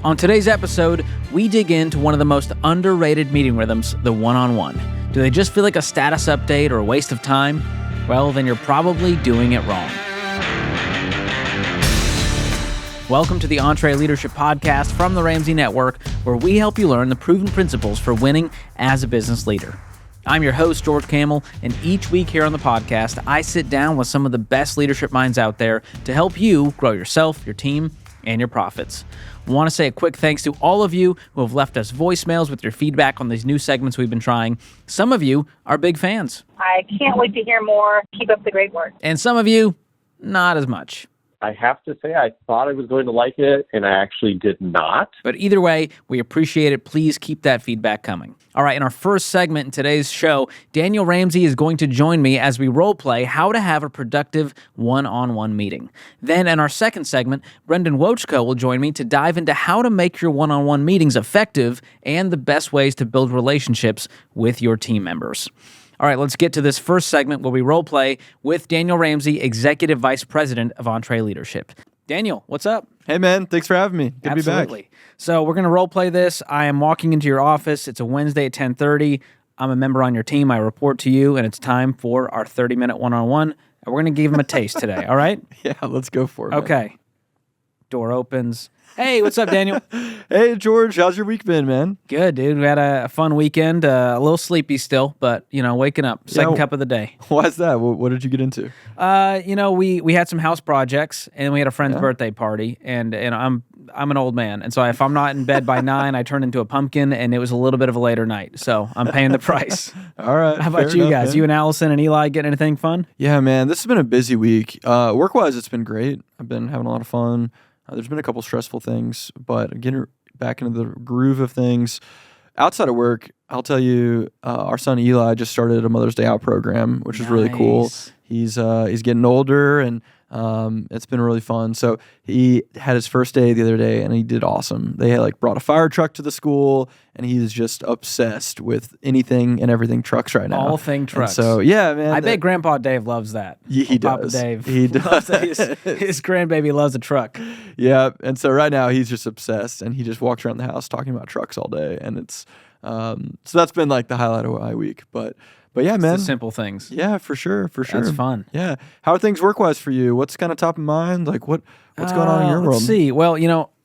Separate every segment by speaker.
Speaker 1: On today's episode, we dig into one of the most underrated meeting rhythms, the one-on-one. Do they just feel like a status update or a waste of time? Well, then you're probably doing it wrong. Welcome to the EntreLeadership Podcast from the Ramsey Network, where we help you learn the proven principles for winning as a business leader. I'm your host, George Kamel, and each week here on the podcast, I sit down with some of the best leadership minds out there to help you grow yourself, your team, and your profits. I want to say a quick thanks to all of you who have left us voicemails with your feedback on these new segments we've been trying. Some of you are big fans.
Speaker 2: I can't wait to hear more. Keep up the great work.
Speaker 1: And some of you, not as much.
Speaker 3: I have to say, I thought I was going to like it, and I actually did not.
Speaker 1: But either way, we appreciate it. Please keep that feedback coming. All right, in our first segment in today's show, Daniel Ramsey is going to join me as we role play how to have a productive one-on-one meeting. Then in our second segment, Brendan Wovchko will join me to dive into how to make your one-on-one meetings effective and the best ways to build relationships with your team members. All right, let's get to this first segment where we role play with Daniel Ramsey, Executive Vice President of EntreLeadership. Daniel, what's up?
Speaker 4: Hey, man. Thanks for having me. Good to be back.
Speaker 1: Absolutely. So we're going to role play this. I am walking into your office. It's a Wednesday at 10:30. I'm a member on your team. I report to you, and it's time for our 30-minute one-on-one. And we're going to give him a taste today, all right?
Speaker 4: Yeah, let's go for it.
Speaker 1: Okay.
Speaker 4: Man.
Speaker 1: Door opens. Hey, what's up, Daniel?
Speaker 4: Hey, George. How's your week been, man?
Speaker 1: Good, dude. We had a fun weekend. A little sleepy still, but, waking up. Second cup of the day.
Speaker 4: Why is that? What did you get into?
Speaker 1: We had some house projects, and we had a friend's birthday party, and I'm an old man, and so if I'm not in bed by 9, I turn into a pumpkin, and it was a little bit of a later night, so I'm paying the price.
Speaker 4: All right.
Speaker 1: How about you guys? Man. You and Allison and Eli getting anything fun?
Speaker 4: Yeah, man. This has been a busy week. Work-wise, it's been great. I've been having a lot of fun. There's been a couple stressful things, but getting back into the groove of things. Outside of work, I'll tell you, our son Eli just started a Mother's Day Out program, which is really cool. He's getting older, and it's been really fun. So he had his first day the other day, and he did awesome. They had brought a fire truck to the school, and he's just obsessed with anything and everything trucks right now.
Speaker 1: All thing trucks.
Speaker 4: And so yeah, man.
Speaker 1: I bet Grandpa Dave loves that.
Speaker 4: He
Speaker 1: Papa
Speaker 4: does.
Speaker 1: Dave.
Speaker 4: He does.
Speaker 1: His grandbaby loves a truck.
Speaker 4: Yeah, and so right now he's just obsessed, and he just walks around the house talking about trucks all day, and it's so that's been the highlight of my week. But yeah, man.
Speaker 1: It's the simple things.
Speaker 4: Yeah, for sure.
Speaker 1: That's fun.
Speaker 4: Yeah. How are things work-wise for you? What's kind of top of mind? What's going on in your world?
Speaker 1: Let's see. Well,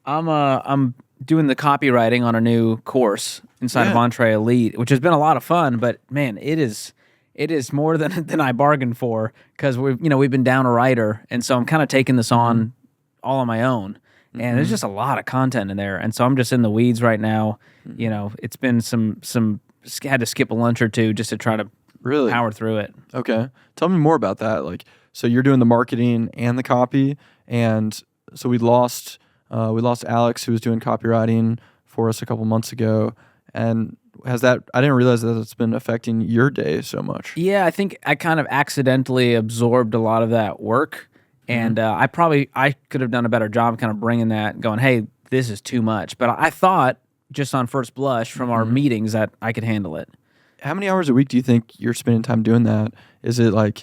Speaker 1: I'm doing the copywriting on a new course inside of EntreLead, which has been a lot of fun, but man, it is more than I bargained for, because we've been down a writer, and so I'm kind of taking this on all on my own. And there's just a lot of content in there, and so I'm just in the weeds right now. It's been some had to skip a lunch or two just to try to power through it.
Speaker 4: Okay. Tell me more about that. So you're doing the marketing and the copy, and so we lost Alex, who was doing copywriting for us a couple months ago, and I didn't realize that it's been affecting your day so much.
Speaker 1: Yeah, I think I kind of accidentally absorbed a lot of that work, and I could have done a better job kind of bringing that, going, hey, this is too much. But I thought, just on first blush from our meetings, that I could handle it.
Speaker 4: How many hours a week do you think you're spending time doing that? Is it 1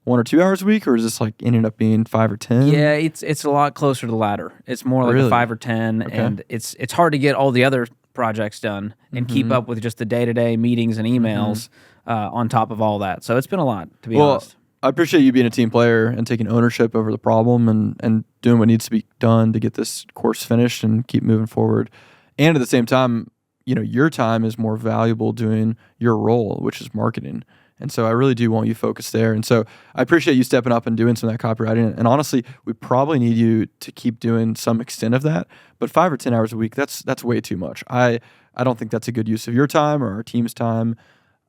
Speaker 4: or 2 hours a week, or is this ending up being 5 or 10?
Speaker 1: Yeah, it's a lot closer to the latter. It's more like a 5 or 10, and it's hard to get all the other projects done and keep up with just the day-to-day meetings and emails on top of all that. So it's been a lot, to be honest.
Speaker 4: I appreciate you being a team player and taking ownership over the problem and doing what needs to be done to get this course finished and keep moving forward. And at the same time, your time is more valuable doing your role, which is marketing. And so I really do want you focused there. And so I appreciate you stepping up and doing some of that copywriting. And honestly, we probably need you to keep doing some extent of that. But 5 or 10 hours a week, that's way too much. I don't think that's a good use of your time or our team's time.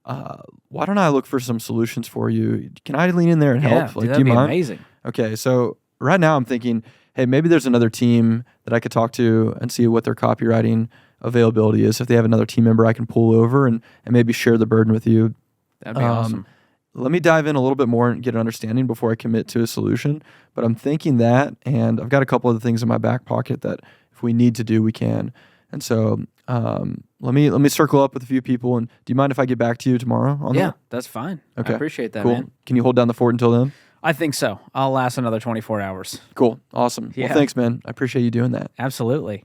Speaker 4: Why don't I look for some solutions for you? Can I lean in there and help?
Speaker 1: Dude, that'd be amazing.
Speaker 4: Okay, so right now I'm thinking, hey, maybe there's another team that I could talk to and see what their copywriting availability is. If they have another team member I can pull over and maybe share the burden with you.
Speaker 1: That'd be awesome.
Speaker 4: Let me dive in a little bit more and get an understanding before I commit to a solution. But I'm thinking that, and I've got a couple of things in my back pocket that if we need to do, we can. And so let me circle up with a few people. And do you mind if I get back to you tomorrow on that?
Speaker 1: Yeah, that's fine.
Speaker 4: Okay.
Speaker 1: I appreciate that,
Speaker 4: cool.
Speaker 1: man.
Speaker 4: Can you hold down the fort until then?
Speaker 1: I think so. I'll last another 24 hours.
Speaker 4: Cool. Awesome.
Speaker 1: Yeah.
Speaker 4: Well, thanks, man. I appreciate you doing that.
Speaker 1: Absolutely.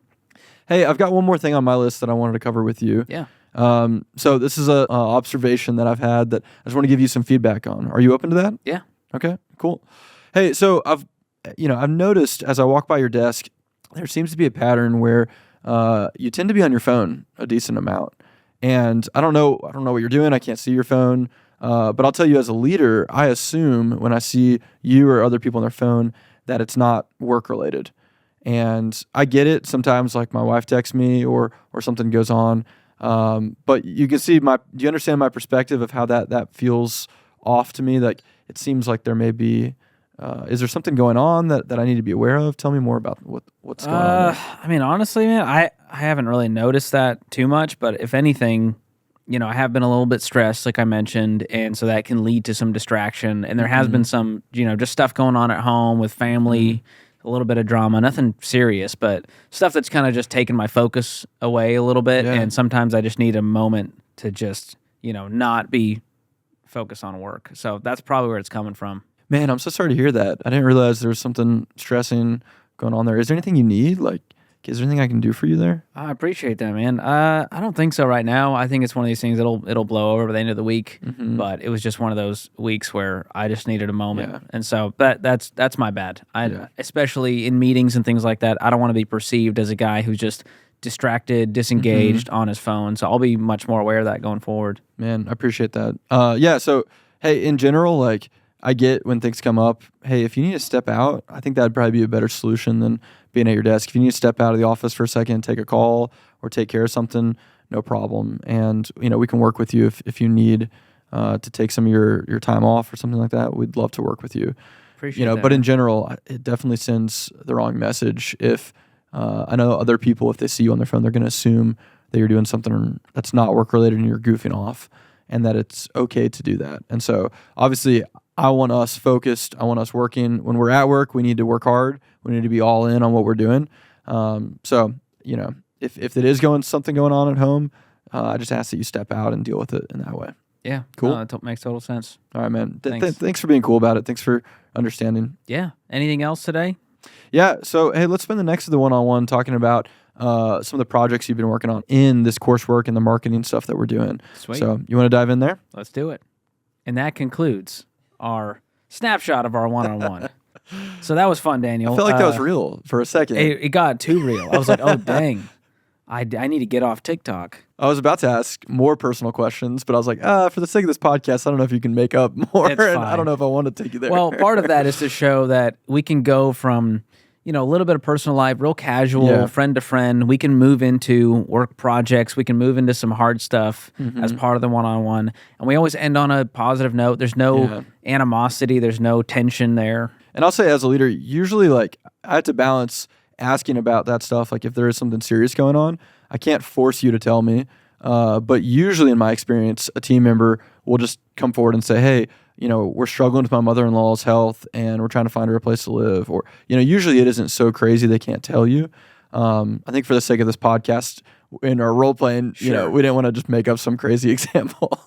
Speaker 4: Hey, I've got one more thing on my list that I wanted to cover with you.
Speaker 1: Yeah.
Speaker 4: So this is a observation that I've had that I just want to give you some feedback on. Are you open to that?
Speaker 1: Yeah.
Speaker 4: Okay, cool. Hey, so I've noticed as I walk by your desk, there seems to be a pattern where you tend to be on your phone a decent amount. And I don't know what you're doing. I can't see your phone. But I'll tell you, as a leader, I assume when I see you or other people on their phone that it's not work related. And I get it. Sometimes, like, my wife texts me or something goes on. But you can see do you understand my perspective of how that feels off to me? Like, it seems like there may be, is there something going on that I need to be aware of? Tell me more about what's going on there.
Speaker 1: I mean, honestly, man, I haven't really noticed that too much, but if anything, I have been a little bit stressed, like I mentioned, and so that can lead to some distraction. And there has been some, just stuff going on at home with family, a little bit of drama, nothing serious, but stuff that's kind of just taken my focus away a little bit.
Speaker 4: Yeah.
Speaker 1: And sometimes I just need a moment to just, not be focused on work. So that's probably where it's coming from.
Speaker 4: Man, I'm so sorry to hear that. I didn't realize there was something stressing going on there. Is there anything you need? Like, is there anything I can do for you there?
Speaker 1: I appreciate that, man. I don't think so right now. I think it's one of these things it'll blow over by the end of the week. But it was just one of those weeks where I just needed a moment,
Speaker 4: Yeah.
Speaker 1: and so that's my bad. Especially in meetings and things like that, I don't want to be perceived as a guy who's just distracted, disengaged on his phone. So I'll be much more aware of that going forward.
Speaker 4: Man, I appreciate that. Yeah. So, hey, in general, like, I get when things come up, hey, if you need to step out, I think that'd probably be a better solution than being at your desk. If you need to step out of the office for a second, take a call or take care of something, no problem. And, we can work with you if you need to take some of your time off or something like that. We'd love to work with you.
Speaker 1: Appreciate that.
Speaker 4: But in general, it definitely sends the wrong message if I know other people, if they see you on their phone, they're going to assume that you're doing something that's not work related and you're goofing off, and that it's okay to do that. And so obviously I want us focused. I want us working. When we're at work, we need to work hard. We need to be all in on what we're doing. So, if it is something going on at home, I just ask that you step out and deal with it in that way.
Speaker 1: Yeah.
Speaker 4: Cool.
Speaker 1: No, that makes total sense.
Speaker 4: All right, man.
Speaker 1: Thanks.
Speaker 4: Thanks for being cool about it. Thanks for understanding.
Speaker 1: Yeah. Anything else today?
Speaker 4: Yeah. So, hey, let's spend the next of the one-on-one talking about some of the projects you've been working on in this coursework and the marketing stuff that we're doing.
Speaker 1: Sweet.
Speaker 4: So you want to dive in there?
Speaker 1: Let's do it. And that concludes our snapshot of our one-on-one. So that was fun, Daniel.
Speaker 4: I felt like that was real for a second.
Speaker 1: It got too real. I was like, oh, dang. I need to get off TikTok.
Speaker 4: I was about to ask more personal questions, but I was like, for the sake of this podcast, I don't know if you can make up more.
Speaker 1: It's
Speaker 4: And
Speaker 1: fine.
Speaker 4: I don't know if I want to take you there.
Speaker 1: Well, part of that is to show that we can go from, a little bit of personal life, real casual, friend to friend. We can move into work projects. We can move into some hard stuff as part of the one-on-one. And we always end on a positive note. There's no animosity. There's no tension there.
Speaker 4: And I'll say, as a leader, usually, like, I have to balance asking about that stuff. Like, if there is something serious going on, I can't force you to tell me. But usually, in my experience, a team member will just come forward and say, hey, we're struggling with my mother-in-law's health and we're trying to find her a place to live. Or, usually it isn't so crazy they can't tell you. I think for the sake of this podcast, in our role playing, we didn't want to just make up some crazy example.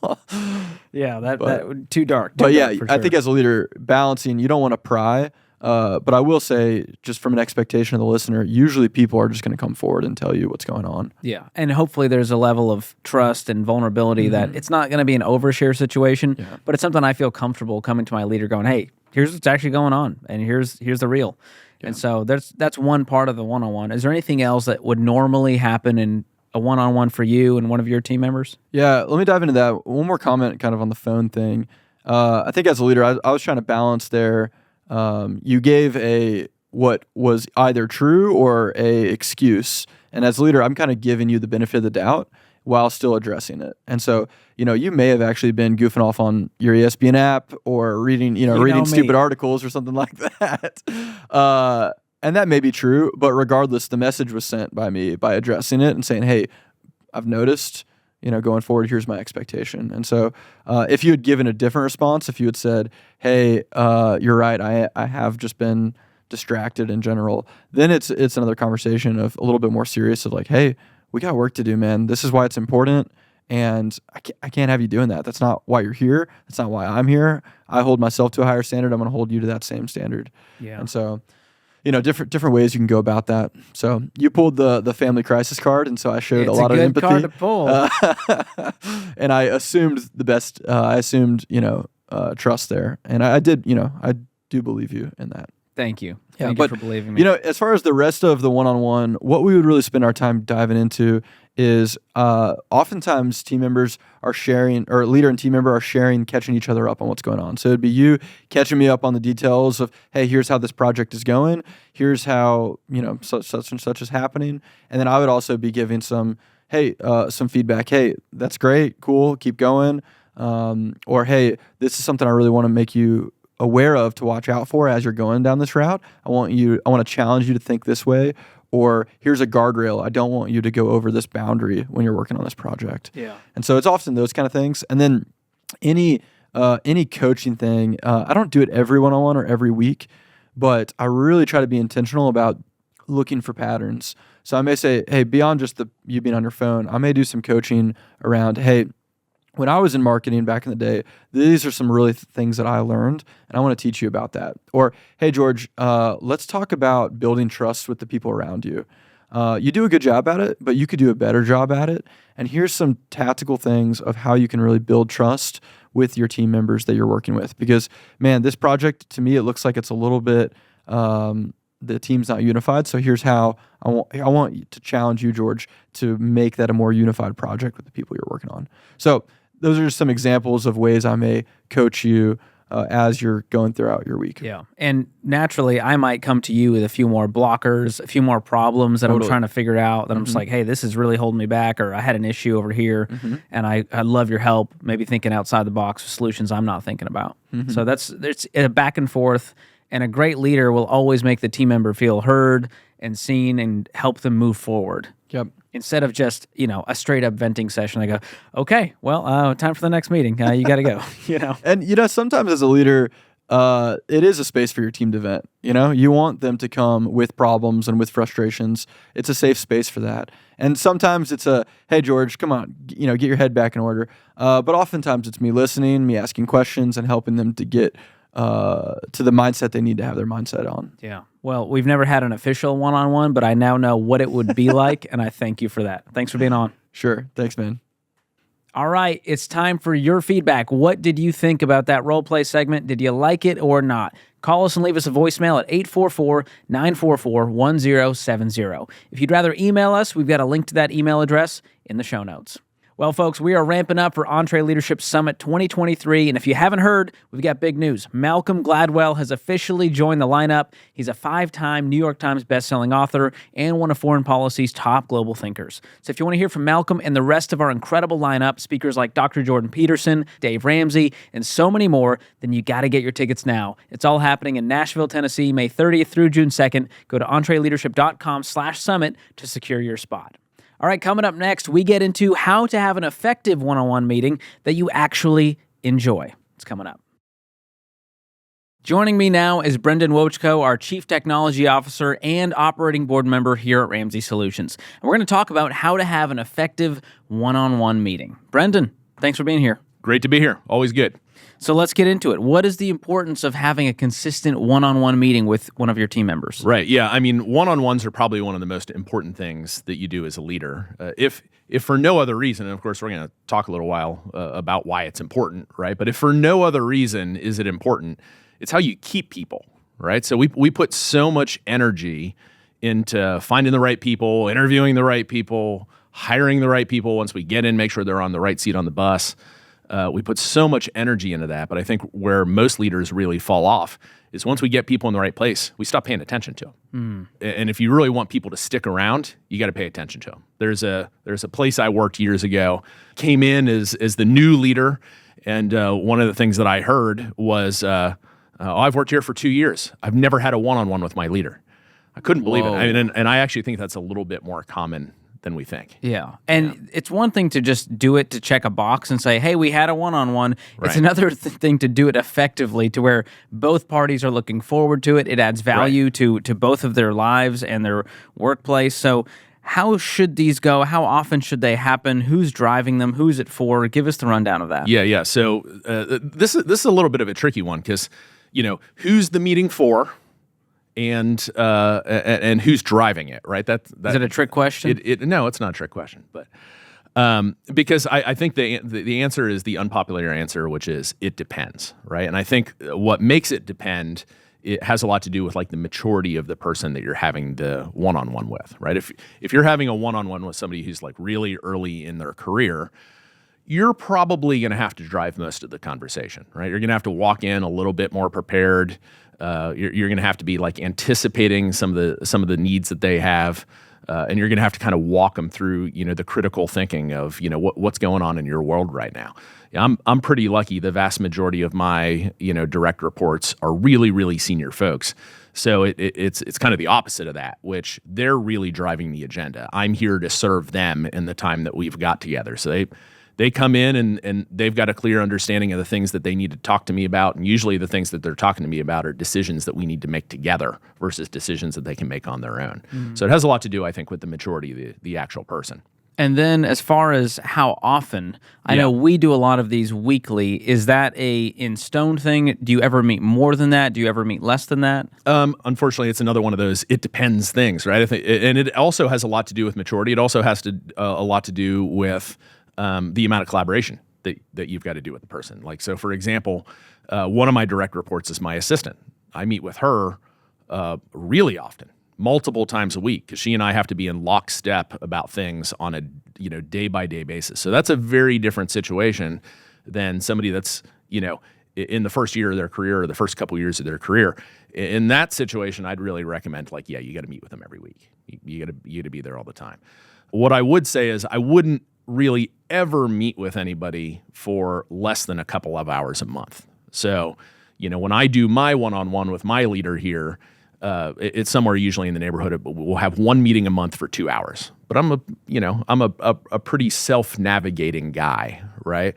Speaker 1: Yeah, that too dark.
Speaker 4: But yeah, I think as a leader, balancing, you don't want to pry. But I will say, just from an expectation of the listener, usually people are just going to come forward and tell you what's going on.
Speaker 1: Yeah, and hopefully there's a level of trust and vulnerability that it's not going to be an overshare situation, but it's something I feel comfortable coming to my leader going, hey, here's what's actually going on, and here's the real. Yeah. And so that's one part of the one-on-one. Is there anything else that would normally happen in a one-on-one for you and one of your team members? Yeah,
Speaker 4: let me dive into that. One more comment kind of on the phone thing. I think as a leader, I was trying to balance there. You gave what was either true or a excuse. And as a leader, I'm kind of giving you the benefit of the doubt while still addressing it. And so, you may have actually been goofing off on your ESPN app or reading stupid articles or something like that. And that may be true, but regardless, the message was sent by me by addressing it and saying, hey, I've noticed, going forward, here's my expectation. And so if you had given a different response, if you had said, hey, you're right, I have just been distracted in general, then it's another conversation of a little bit more serious of like, hey, we got work to do, man. This is why it's important. And I can't have you doing that. That's not why you're here. That's not why I'm here. I hold myself to a higher standard. I'm going to hold you to that same standard.
Speaker 1: Yeah.
Speaker 4: And so, different ways you can go about that. So you pulled the family crisis card, and so I showed a lot of empathy.
Speaker 1: It's a good card to pull.
Speaker 4: And I assumed the best. I assumed trust there, and I did. I do believe you in that.
Speaker 1: Thank you.
Speaker 4: Yeah,
Speaker 1: Thank you for believing me.
Speaker 4: As far as the rest of the one-on-one, what we would really spend our time diving into is oftentimes team members are sharing, or leader and team member are sharing, catching each other up on what's going on. So it'd be you catching me up on the details of, hey, here's how this project is going. Here's how, such and such is happening. And then I would also be giving some feedback. Hey, that's great. Cool. Keep going. Or, hey, this is something I really want to make you aware of to watch out for as you're going down this route. I want to challenge you to think this way, or here's a guardrail. I don't want you to go over this boundary when you're working on this project.
Speaker 1: Yeah.
Speaker 4: And so it's often those kind of things. And then any coaching thing, I don't do it every one-on-one or every week, but I really try to be intentional about looking for patterns. So I may say, hey, beyond just you being on your phone, I may do some coaching around, hey, when I was in marketing back in the day, these are some really things that I learned, and I want to teach you about that. Or, hey, George, let's talk about building trust with the people around you. You do a good job at it, but you could do a better job at it. And here's some tactical things of how you can really build trust with your team members that you're working with. Because, man, this project, to me, it looks like it's a little bit, the team's not unified. So here's how I want to challenge you, George, to make that a more unified project with the people you're working on. So those are just some examples of ways I may coach you as you're going throughout your week.
Speaker 1: Yeah. And naturally, I might come to you with a few more blockers, a few more problems that I'm trying to figure out, that I'm just like, hey, this is really holding me back, or I had an issue over here, and I love your help, maybe thinking outside the box with solutions I'm not thinking about. So there's a back and forth, and a great leader will always make the team member feel heard and seen and help them move forward.
Speaker 4: Yep.
Speaker 1: Instead of just, a straight up venting session, I go, okay, well, time for the next meeting. You got to go,
Speaker 4: And, sometimes as a leader, it is a space for your team to vent. You want them to come with problems and with frustrations. It's a safe space for that. And sometimes it's hey, George, come on, get your head back in order. But oftentimes it's me listening, me asking questions, and helping them to get to the mindset they need to have their mindset on.
Speaker 1: Yeah. Well, we've never had an official one-on-one, but I now know what it would be like, and I thank you for that. Thanks for being on.
Speaker 4: Sure. Thanks, man.
Speaker 1: All right. It's time for your feedback. What did you think about that role play segment? Did you like it or not? Call us and leave us a voicemail at 844-944-1070. If you'd rather email us, we've got a link to that email address in the show notes. Well, folks, we are ramping up for EntreLeadership Summit 2023, and if you haven't heard, we've got big news. Malcolm Gladwell has officially joined the lineup. He's a 5-time New York Times bestselling author and one of foreign policy's top global thinkers. So if you want to hear from Malcolm and the rest of our incredible lineup, speakers like Dr. Jordan Peterson, Dave Ramsey, and so many more, then you got to get your tickets now. It's all happening in Nashville, Tennessee, May 30th through June 2nd. Go to EntreLeadership.com/summit to secure your spot. All right, coming up next, we get into how to have an effective one-on-one meeting that you actually enjoy. It's coming up. Joining me now is Brendan Wovchko, our Chief Technology Officer and Operating Board Member here at Ramsey Solutions. And we're going to talk about how to have an effective one-on-one meeting. Brendan, thanks for being here.
Speaker 5: Great to be here. Always good.
Speaker 1: So let's get into it. What is the importance of having a consistent one-on-one meeting with one of your team members?
Speaker 5: Right. Yeah. I mean, one-on-ones are probably one of the most important things that you do as a leader. If for no other reason, and of course, we're going to talk a little while about why it's important, right? But if for no other reason is it important, it's how you keep people, right? So we put so much energy into finding the right people, interviewing the right people, hiring the right people. Once we get in, make sure they're on the right seat on the bus. We put so much energy into that, but I think where most leaders really fall off is once we get people in the right place, we stop paying attention to them. And if you really want people to stick around, you got to pay attention to them. There's a place I worked years ago, came in as the new leader, and one of the things that I heard was, I've worked here for 2 years. I've never had a one-on-one with my leader. I couldn't believe it. I mean, and I actually think that's a little bit more common than we think.
Speaker 1: Yeah. And it's one thing to just do it to check a box and say, hey, we had a one-on-one.
Speaker 5: Right.
Speaker 1: It's another thing to do it effectively to where both parties are looking forward to it. It adds value to both of their lives and their workplace. So how should these go? How often should they happen? Who's driving them? Who's it for? Give us the rundown of that.
Speaker 5: Yeah. So this is a little bit of a tricky one because, who's the meeting for and who's driving it, right? That
Speaker 1: Is it a trick question?
Speaker 5: No, it's not a trick question, but because I think the answer is the unpopular answer, which is it depends, right? And I think what makes it depend, it has a lot to do with like the maturity of the person that you're having the one-on-one with, right? If you're having a one-on-one with somebody who's like really early in their career, you're probably going to have to drive most of the conversation, right? You're going to have to walk in a little bit more prepared. You're going to have to be like anticipating some of the needs that they have, and you're going to have to kind of walk them through, the critical thinking of, what's going on in your world right now. I'm pretty lucky. The vast majority of my, direct reports are really, really senior folks. So it's kind of the opposite of that, which they're really driving the agenda. I'm here to serve them in the time that we've got together. So they come in and they've got a clear understanding of the things that they need to talk to me about. And usually the things that they're talking to me about are decisions that we need to make together versus decisions that they can make on their own. Mm-hmm. So it has a lot to do, I think, with the maturity of the actual person.
Speaker 1: And then as far as how often, I know we do a lot of these weekly. Is that a in stone thing? Do you ever meet more than that? Do you ever meet less than that?
Speaker 5: Unfortunately, it's another one of those it depends things, right? I think, and it also has a lot to do with maturity. It also has a lot to do with the amount of collaboration that you've got to do with the person. Like, so for example, one of my direct reports is my assistant. I meet with her really often, multiple times a week, because she and I have to be in lockstep about things on a day-by-day basis. So that's a very different situation than somebody that's in the first year of their career or the first couple years of their career. In that situation, I'd really recommend you got to meet with them every week. You got to be there all the time. What I would say is I wouldn't really ever meet with anybody for less than a couple of hours a month. So, when I do my one-on-one with my leader here, it's somewhere usually in the neighborhood of, we'll have one meeting a month for 2 hours. But I'm a pretty self-navigating guy, right?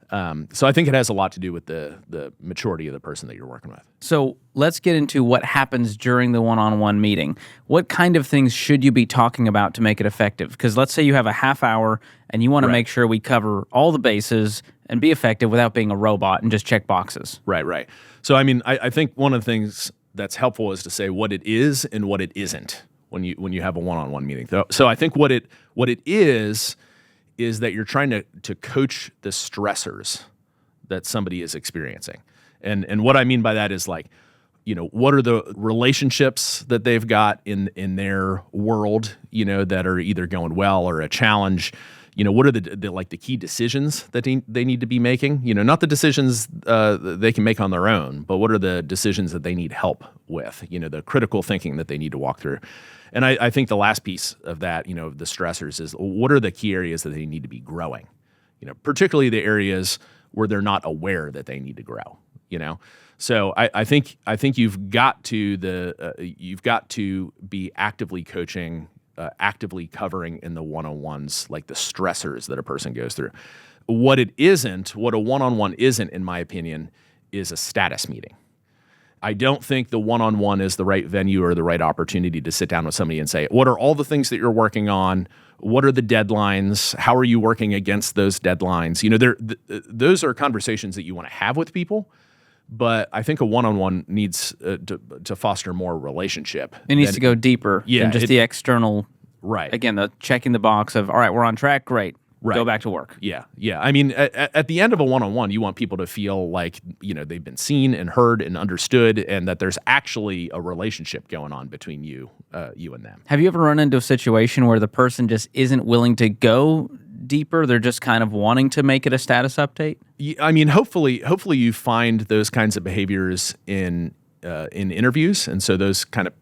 Speaker 5: So I think it has a lot to do with the maturity of the person that you're working with.
Speaker 1: So let's get into what happens during the one-on-one meeting. What kind of things should you be talking about to make it effective? Because let's say you have a half hour and you want to make sure we cover all the bases and be effective without being a robot and just check boxes.
Speaker 5: Right. So, I think one of the things that's helpful is to say what it is and what it isn't when you have a one-on-one meeting. So I think what it is that you're trying to coach the stressors that somebody is experiencing. And what I mean by that is like, what are the relationships that they've got in their world, that are either going well or a challenge. What are the key decisions that they need to be making? Not the decisions they can make on their own, but what are the decisions that they need help with? The critical thinking that they need to walk through. And I think the last piece of that, the stressors is what are the key areas that they need to be growing? Particularly the areas where they're not aware that they need to grow. So I think you've got to be actively coaching, actively covering in the one-on-ones, like the stressors that a person goes through. What a one-on-one isn't, in my opinion, is a status meeting. I don't think the one-on-one is the right venue or the right opportunity to sit down with somebody and say, what are all the things that you're working on? What are the deadlines? How are you working against those deadlines? Those are conversations that you want to have with people. But I think a one-on-one needs to foster more relationship.
Speaker 1: It needs to go deeper than just the external.
Speaker 5: Right.
Speaker 1: Again, the checking the box of, all right, we're on track, great.
Speaker 5: Right.
Speaker 1: Go back to work.
Speaker 5: Yeah. At the end of a one-on-one, you want people to feel like, they've been seen and heard and understood, and that there's actually a relationship going on between you and them.
Speaker 1: Have you ever run into a situation where the person just isn't willing to go deeper? They're just kind of wanting to make it a status update?
Speaker 5: Hopefully you find those kinds of behaviors in interviews, and so those kind of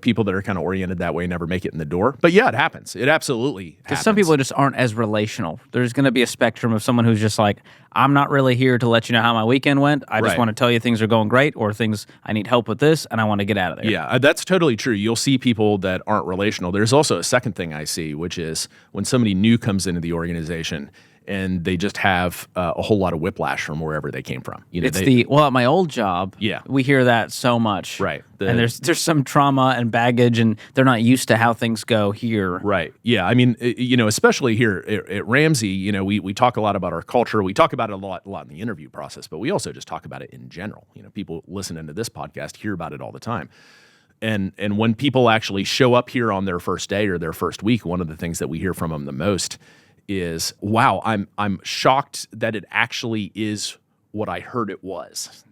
Speaker 5: people that are kind of oriented that way never make it in the door. But yeah, it happens. It absolutely happens.
Speaker 1: Because some people just aren't as relational. There's going to be a spectrum of someone who's just like, I'm not really here to let you know how my weekend went. I just want to tell you things are going great, or things I need help with this, and I want to get out of there.
Speaker 5: Yeah, that's totally true. You'll see people that aren't relational. There's also a second thing I see, which is when somebody new comes into the organization and they just have a whole lot of whiplash from wherever they came from.
Speaker 1: At my old job, we hear that so much.
Speaker 5: Right.
Speaker 1: And there's some trauma and baggage, and they're not used to how things go here.
Speaker 5: Right. Yeah. Especially here at Ramsey, we talk a lot about our culture. We talk about it a lot in the interview process, but we also just talk about it in general. People listening to this podcast hear about it all the time. And when people actually show up here on their first day or their first week, one of the things that we hear from them the most is, wow, I'm shocked that it actually is what I heard it was.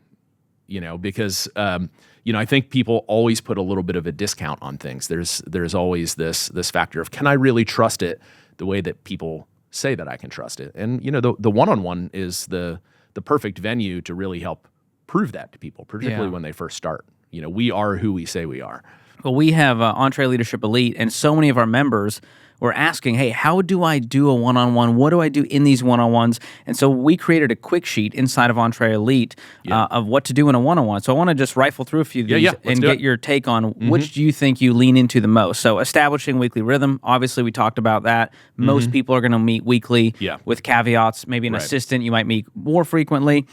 Speaker 5: Because I think people always put a little bit of a discount on things. There's always this factor of, can I really trust it the way that people say that I can trust it? And the one-on-one is the perfect venue to really help prove that to people, particularly when they first start. We are who we say we are.
Speaker 1: Well, we have EntreLeadership Elite, and so many of our members were asking, hey, how do I do a one-on-one? What do I do in these one-on-ones? And so we created a quick sheet inside of Entre Elite of what to do in a one-on-one. So I want to just rifle through a few of these and get your take on which do you think you lean into the most. So establishing weekly rhythm, obviously we talked about that. Most people are going to meet weekly with caveats. Maybe an assistant, you might meet more frequently.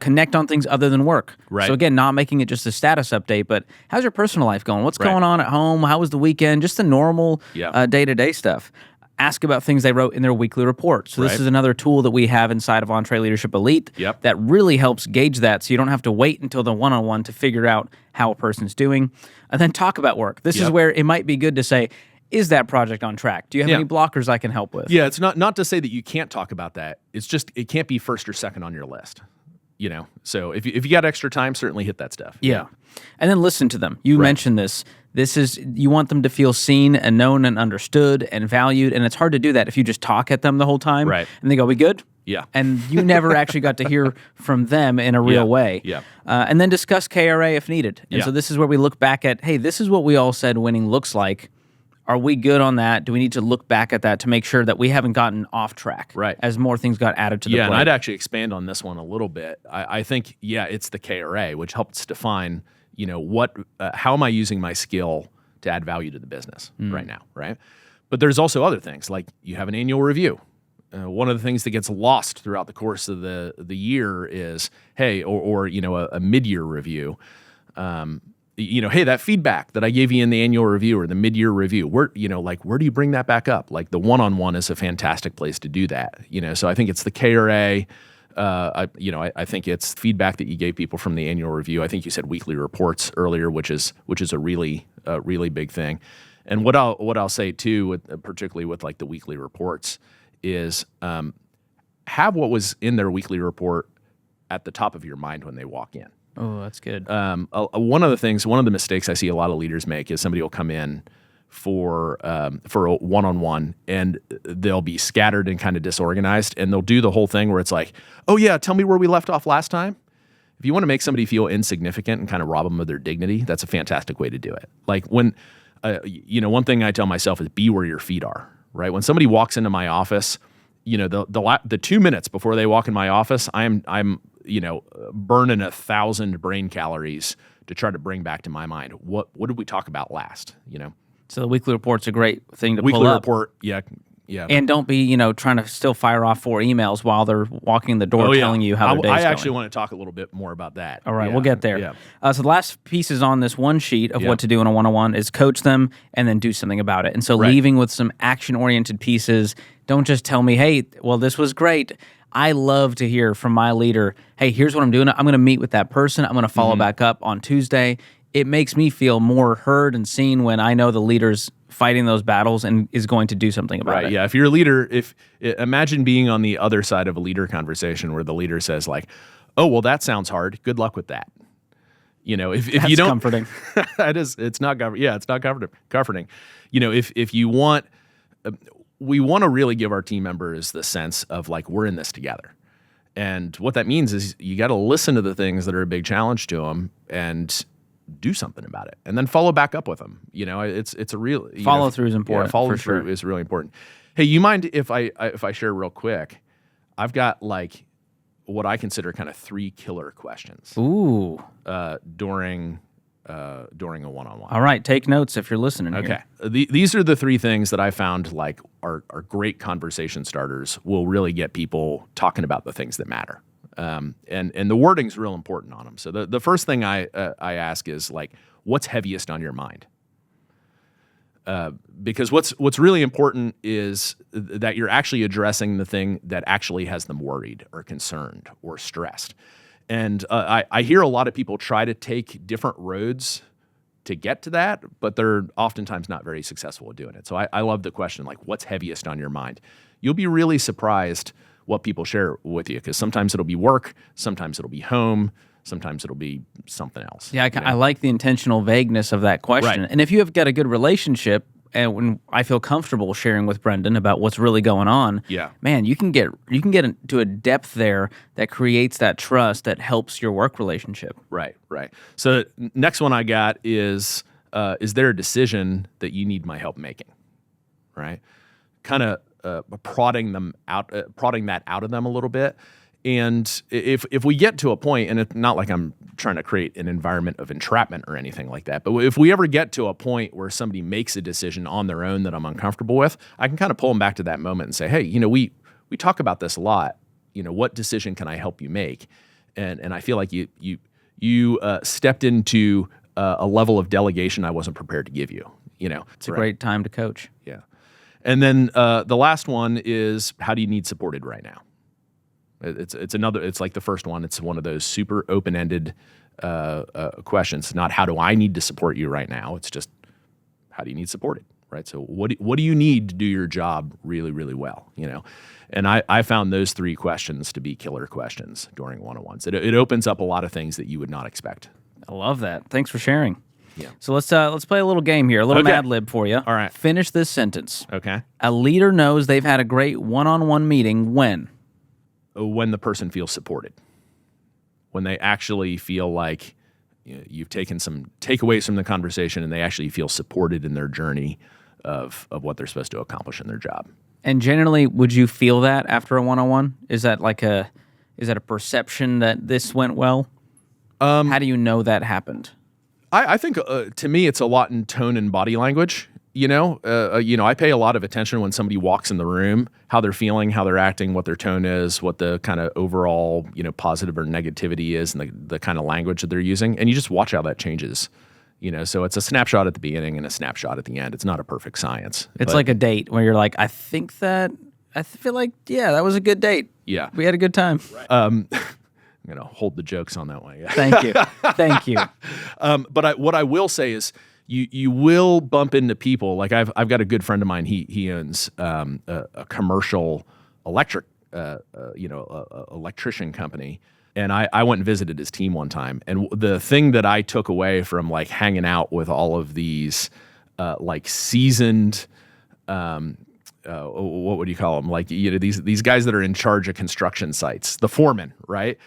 Speaker 1: Connect on things other than work.
Speaker 5: Right.
Speaker 1: So again, not making it just a status update, but how's your personal life going? What's going on at home? How was the weekend? Just the normal day-to-day stuff. Ask about things they wrote in their weekly report. So this is another tool that we have inside of EntreLeadership Elite that really helps gauge that, so you don't have to wait until the one-on-one to figure out how a person's doing. And then talk about work. This is where it might be good to say, is that project on track? Do you have any blockers I can help with?
Speaker 5: Yeah, it's not to say that you can't talk about that. It's just it can't be first or second on your list. So if you got extra time, certainly hit that stuff.
Speaker 1: Yeah. And then listen to them. You mentioned this. You want them to feel seen and known and understood and valued. And it's hard to do that if you just talk at them the whole time.
Speaker 5: Right.
Speaker 1: And they go, we good?
Speaker 5: Yeah.
Speaker 1: And you never actually got to hear from them in a real way.
Speaker 5: Yeah.
Speaker 1: And then discuss KRA if needed. And so this is where we look back at, hey, this is what we all said winning looks like. Are we good on that? Do we need to look back at that to make sure that we haven't gotten off track as more things got added to the plate?
Speaker 5: And I'd actually expand on this one a little bit. I think, it's the KRA, which helps define, how am I using my skill to add value to the business right now, right? But there's also other things, like you have an annual review. One of the things that gets lost throughout the course of the year is, hey, or a mid-year review. Hey, that feedback that I gave you in the annual review or the mid-year review, where do you bring that back up? Like the one-on-one is a fantastic place to do that. So I think it's the KRA. I think it's feedback that you gave people from the annual review. I think you said weekly reports earlier, which is a really big thing. And what I'll say too, particularly with like the weekly reports, is have what was in their weekly report at the top of your mind when they walk in.
Speaker 1: Oh, that's good.
Speaker 5: One of the mistakes I see a lot of leaders make is somebody will come in for a one-on-one and they'll be scattered and kind of disorganized, and they'll do the whole thing where it's like, oh yeah, tell me where we left off last time. If you want to make somebody feel insignificant and kind of rob them of their dignity, that's a fantastic way to do it. Like when, one thing I tell myself is be where your feet are, right? When somebody walks into my office, the 2 minutes before they walk in my office, I'm burning 1,000 brain calories to try to bring back to my mind what did we talk about last?
Speaker 1: So the weekly report's a great thing to
Speaker 5: weekly
Speaker 1: pull up.
Speaker 5: report, yeah.
Speaker 1: And don't be trying to still fire off 4 emails while they're walking in the door telling you how their day's going.
Speaker 5: I actually want to talk a little bit more about that.
Speaker 1: All right, we'll get there. Yeah. So the last pieces on this one sheet of what to do in a one-on-one is coach them and then do something about it. And so leaving with some action-oriented pieces. Don't just tell me, hey, well, this was great. I love to hear from my leader, hey, here's what I'm doing. I'm going to meet with that person. I'm going to follow back up on Tuesday. It makes me feel more heard and seen when I know the leader's fighting those battles and is going to do something about it.
Speaker 5: Yeah. If you're a leader, imagine being on the other side of a leader conversation where the leader says like, oh, well, that sounds hard. Good luck with that. If you don't,
Speaker 1: comforting.
Speaker 5: It's not comforting. Yeah, it's not comforting. If you want, we want to really give our team members the sense of like, we're in this together. And what that means is you got to listen to the things that are a big challenge to them and do something about it, and then follow back up with them. It's a real
Speaker 1: follow through is important.
Speaker 5: Yeah, follow through is really important. Hey, you mind if I share real quick? I've got like what I consider kind of 3 killer questions.
Speaker 1: Ooh.
Speaker 5: During a one-on-one.
Speaker 1: All right, take notes if you're listening.
Speaker 5: Okay, these are the 3 things that I found like are great conversation starters. Will really get people talking about the things that matter. And the wording's real important on them. So the first thing I ask is like, what's heaviest on your mind? Because what's really important is that you're actually addressing the thing that actually has them worried or concerned or stressed. And I hear a lot of people try to take different roads to get to that, but they're oftentimes not very successful at doing it. So I love the question, like, what's heaviest on your mind? You'll be really surprised what people share with you, because sometimes it'll be work, sometimes it'll be home, sometimes it'll be something else.
Speaker 1: Yeah, I like the intentional vagueness of that question.
Speaker 5: Right.
Speaker 1: And if you have got a good relationship, and when I feel comfortable sharing with Brendan about what's really going on, man, you can get into a depth there that creates that trust that helps your work relationship.
Speaker 5: Right. So next one I got is there a decision that you need my help making? Right. Kind of prodding that out of them a little bit. And if we get to a point, and it's not like I'm trying to create an environment of entrapment or anything like that, but if we ever get to a point where somebody makes a decision on their own that I'm uncomfortable with, I can kind of pull them back to that moment and say, hey, we talk about this a lot. What decision can I help you make? And I feel like you stepped into a level of delegation I wasn't prepared to give you.
Speaker 1: It's a great time to coach.
Speaker 5: Yeah. And then the last one is, how do you need supported right now? It's like the first one. It's one of those super open-ended questions. Not how do I need to support you right now? It's just, how do you need supported, right? So what do you need to do your job really, really well? And I found those three questions to be killer questions during one-on-ones. It opens up a lot of things that you would not expect.
Speaker 1: I love that. Thanks for sharing.
Speaker 5: Yeah.
Speaker 1: So let's play a little game here, a little Mad Lib for you.
Speaker 5: All right.
Speaker 1: Finish this sentence.
Speaker 5: Okay.
Speaker 1: A leader knows they've had a great one-on-one meeting when
Speaker 5: the person feels supported, when they actually feel like you've taken some takeaways from the conversation and they actually feel supported in their journey of what they're supposed to accomplish in their job.
Speaker 1: And generally, would you feel that after a one-on-one? Is that a perception that this went well? How do you know that happened?
Speaker 5: I think to me, it's a lot in tone and body language. I pay a lot of attention when somebody walks in the room, how they're feeling, how they're acting, what their tone is, what the kind of overall, positive or negativity is, and the kind of language that they're using. And you just watch how that changes. So it's a snapshot at the beginning and a snapshot at the end. It's not a perfect science.
Speaker 1: It's like a date where you're like, I feel like, yeah, that was a good date.
Speaker 5: Yeah.
Speaker 1: We had a good time.
Speaker 5: Right. I'm going to hold the jokes on that one. Yeah.
Speaker 1: Thank you.
Speaker 5: But what I will say is, you will bump into people. Like I've got a good friend of mine. He owns a commercial electrician company, and I went and visited his team one time. And the thing that I took away from like hanging out with all of these seasoned, what would you call them? Like these guys that are in charge of construction sites, the foreman, right?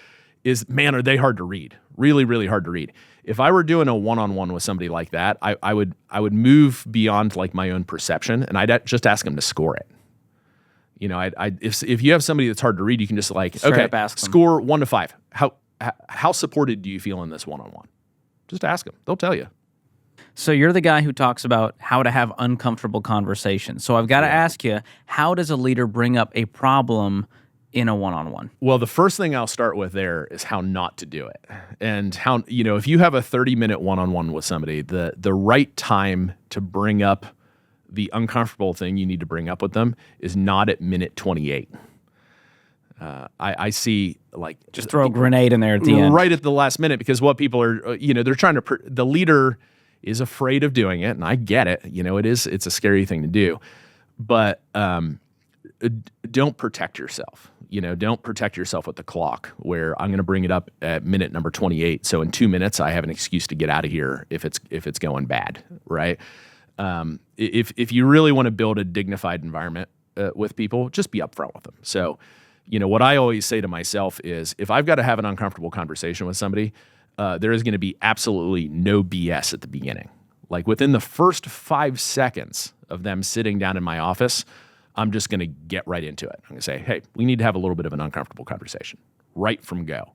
Speaker 5: Is, man, are they hard to read? Really, really hard to read. If I were doing a one-on-one with somebody like that, I would move beyond like my own perception, and I'd just ask them to score it. If you have somebody that's hard to read, you can just score 1 to 5. How supported do you feel in this one-on-one? Just ask them; they'll tell you.
Speaker 1: So you're the guy who talks about how to have uncomfortable conversations. So I've got to ask you, how does a leader bring up a problem in a one-on-one?
Speaker 5: Well, the first thing I'll start with there is how not to do it. And how, if you have a 30-minute one-on-one with somebody, the right time to bring up the uncomfortable thing you need to bring up with them is not at minute 28. I see
Speaker 1: just throw a grenade in there at the end.
Speaker 5: Right at the last minute, because what people are, they're trying to, the leader is afraid of doing it, and I get it. It's a scary thing to do. But don't protect yourself. Don't protect yourself with the clock, where I'm going to bring it up at minute number 28. So in 2 minutes, I have an excuse to get out of here if it's going bad, right? If you really want to build a dignified environment with people, just be upfront with them. So, what I always say to myself is, if I've got to have an uncomfortable conversation with somebody, there is going to be absolutely no BS at the beginning. Like within the first 5 seconds of them sitting down in my office, I'm just going to get right into it. I'm going to say, hey, we need to have a little bit of an uncomfortable conversation right from go.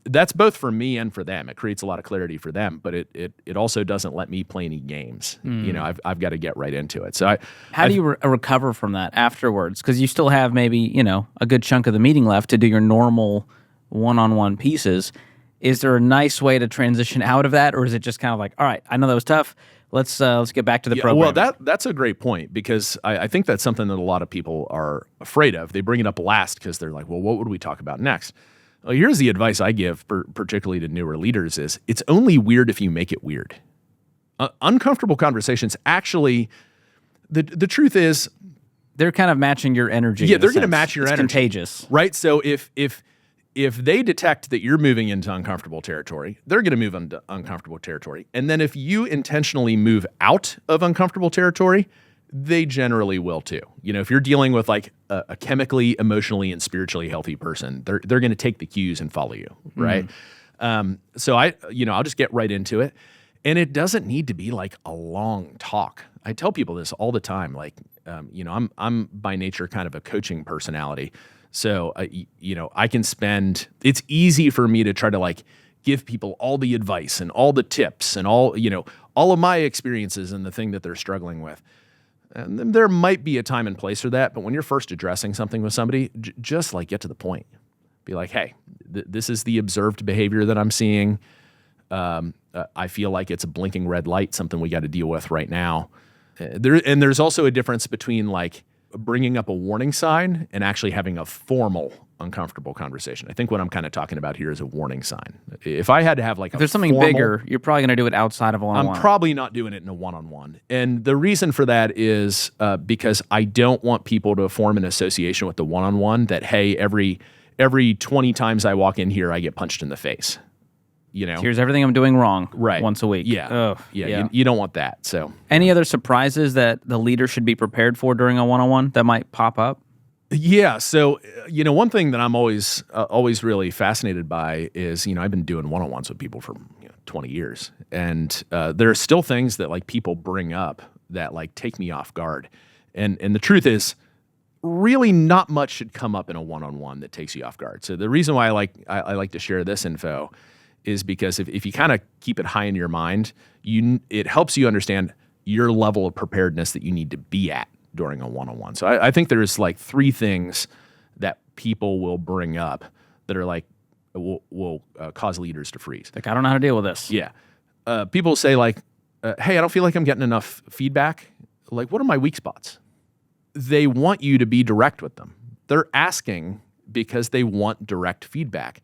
Speaker 5: That's both for me and for them. It creates a lot of clarity for them, but it also doesn't let me play any games. I've got to get right into it. So
Speaker 1: how do you recover from that afterwards? Because you still have maybe, a good chunk of the meeting left to do your normal one-on-one pieces. Is there a nice way to transition out of that? Or is it just kind of like, all right, I know that was tough. Let's get back to the program.
Speaker 5: Well, that's a great point, because I think that's something that a lot of people are afraid of. They bring it up last because they're like, well, what would we talk about next? Well, here's the advice I give, particularly to newer leaders, is it's only weird if you make it weird. Uncomfortable conversations actually, the truth is,
Speaker 1: They're kind of matching your energy.
Speaker 5: yeah,
Speaker 1: in a
Speaker 5: they're going to
Speaker 1: sense.
Speaker 5: match your
Speaker 1: It's
Speaker 5: energy.
Speaker 1: contagious.
Speaker 5: Right? So if they detect that you're moving into uncomfortable territory, they're going to move into uncomfortable territory. And then if you intentionally move out of uncomfortable territory, they generally will too. If you're dealing with like a chemically, emotionally, and spiritually healthy person, they're going to take the cues and follow you, right? So I'll just get right into it. And it doesn't need to be like a long talk. I tell people this all the time. Like, I'm by nature kind of a coaching personality. So, I can spend, it's easy for me to try to like give people all the advice and all the tips and all of my experiences and the thing that they're struggling with. And there might be a time and place for that. But when you're first addressing something with somebody, just like get to the point. Be like, hey, this is the observed behavior that I'm seeing. I feel like it's a blinking red light, something we got to deal with right now. There's also a difference between like bringing up a warning sign and actually having a formal uncomfortable conversation. I think what I'm kind of talking about here is a warning sign. If I had to have like
Speaker 1: If there's something bigger, you're probably going to do it outside of a one-on-one.
Speaker 5: I'm probably not doing it in a one-on-one. And the reason for that is because I don't want people to form an association with the one-on-one that, hey, every 20 times I walk in here, I get punched in the face.
Speaker 1: Here's everything I'm doing wrong
Speaker 5: Right.
Speaker 1: once a week.
Speaker 5: Yeah.
Speaker 1: Ugh,
Speaker 5: Yeah. You don't want that. So
Speaker 1: Any other surprises that the leader should be prepared for during a one-on-one that might pop up?
Speaker 5: yeah. So, one thing that I'm always really fascinated by is, I've been doing one-on-ones with people for 20 years. And there are still things that like people bring up that like take me off guard. And the truth is, really not much should come up in a one-on-one that takes you off guard. So the reason why I like to share this info is because if you kind of keep it high in your mind, it helps you understand your level of preparedness that you need to be at during a one-on-one. So I think there's like 3 things that people will bring up that are like will cause leaders to freeze.
Speaker 1: Like, I don't know how to deal with this.
Speaker 5: Yeah. People say like, hey, I don't feel like I'm getting enough feedback. Like, what are my weak spots? They want you to be direct with them. They're asking because they want direct feedback.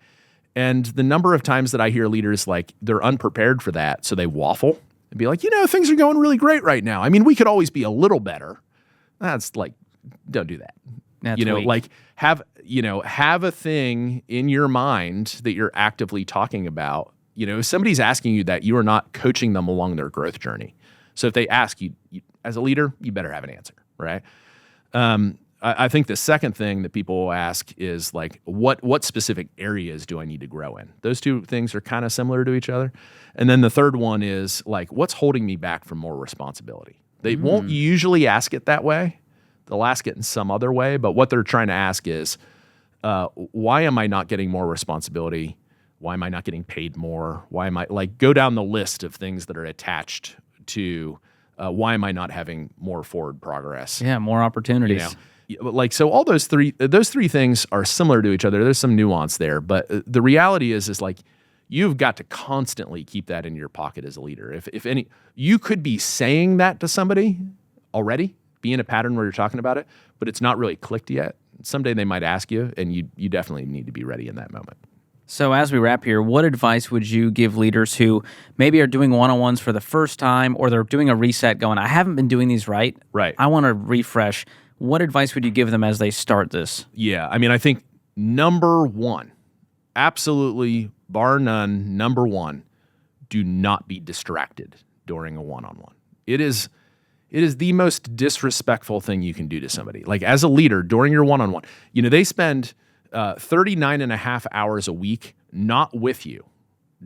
Speaker 5: And the number of times that I hear leaders like they're unprepared for that, so they waffle and be like, things are going really great right now. I mean, we could always be a little better. That's like, don't do that.
Speaker 1: That's weak.
Speaker 5: Like have a thing in your mind that you're actively talking about. If somebody's asking you that, you are not coaching them along their growth journey. So if they ask you as a leader, you better have an answer, right? I think the second thing that people will ask is like, what specific areas do I need to grow in? Those 2 things are kind of similar to each other. And then the third one is like, what's holding me back from more responsibility? They won't usually ask it that way. They'll ask it in some other way. But what they're trying to ask is, why am I not getting more responsibility? Why am I not getting paid more? Why am I like go down the list of things that are attached to why am I not having more forward progress?
Speaker 1: Yeah, more opportunities.
Speaker 5: Like, so all those three things are similar to each other. There's some nuance there, but the reality is like, you've got to constantly keep that in your pocket as a leader. If any, you could be saying that to somebody already, be in a pattern where you're talking about it, but it's not really clicked yet. Someday they might ask you, and you definitely need to be ready in that moment.
Speaker 1: So as we wrap here, what advice would you give leaders who maybe are doing one-on-ones for the first time, or they're doing a reset going, I haven't been doing these right.
Speaker 5: Right.
Speaker 1: I want to refresh. What advice would you give them as they start this?
Speaker 5: Yeah. I mean, I think number 1, absolutely bar none, number 1, do not be distracted during a one-on-one. It is the most disrespectful thing you can do to somebody. Like as a leader during your one-on-one, they spend 39 and a half hours a week not with you,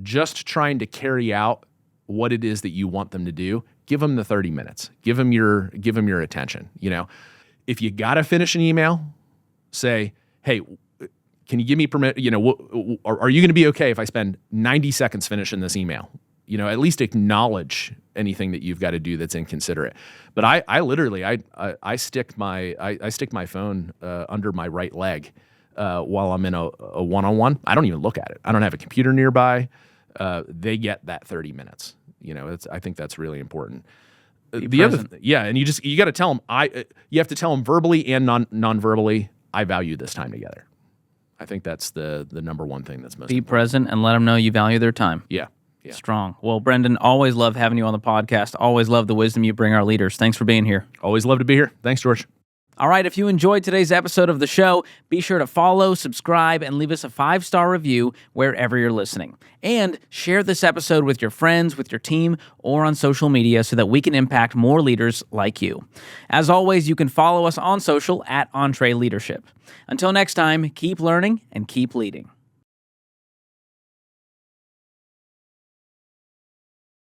Speaker 5: just trying to carry out what it is that you want them to do. Give them the 30 minutes. Give them your attention. If you got to finish an email, say, hey, can you give me permit? Are you going to be okay if I spend 90 seconds finishing this email? At least acknowledge anything that you've got to do that's inconsiderate. But I literally stick my phone under my right leg while I'm in a one-on-one. I don't even look at it. I don't have a computer nearby. They get that 30 minutes. I think that's really important. The other, and you got to tell them. You have to tell them verbally and non-verbally. I value this time together. I think that's the number one thing that's most
Speaker 1: Be
Speaker 5: important.
Speaker 1: present and let them know you value their time.
Speaker 5: Yeah.
Speaker 1: Strong. Well, Brendan, always love having you on the podcast. Always love the wisdom you bring our leaders. Thanks for being here.
Speaker 5: Always love to be here. Thanks, George.
Speaker 1: All right, if you enjoyed today's episode of the show, be sure to follow, subscribe, and leave us a 5-star review wherever you're listening. And share this episode with your friends, with your team, or on social media so that we can impact more leaders like you. As always, you can follow us on social at EntreLeadership. Until next time, keep learning and keep leading.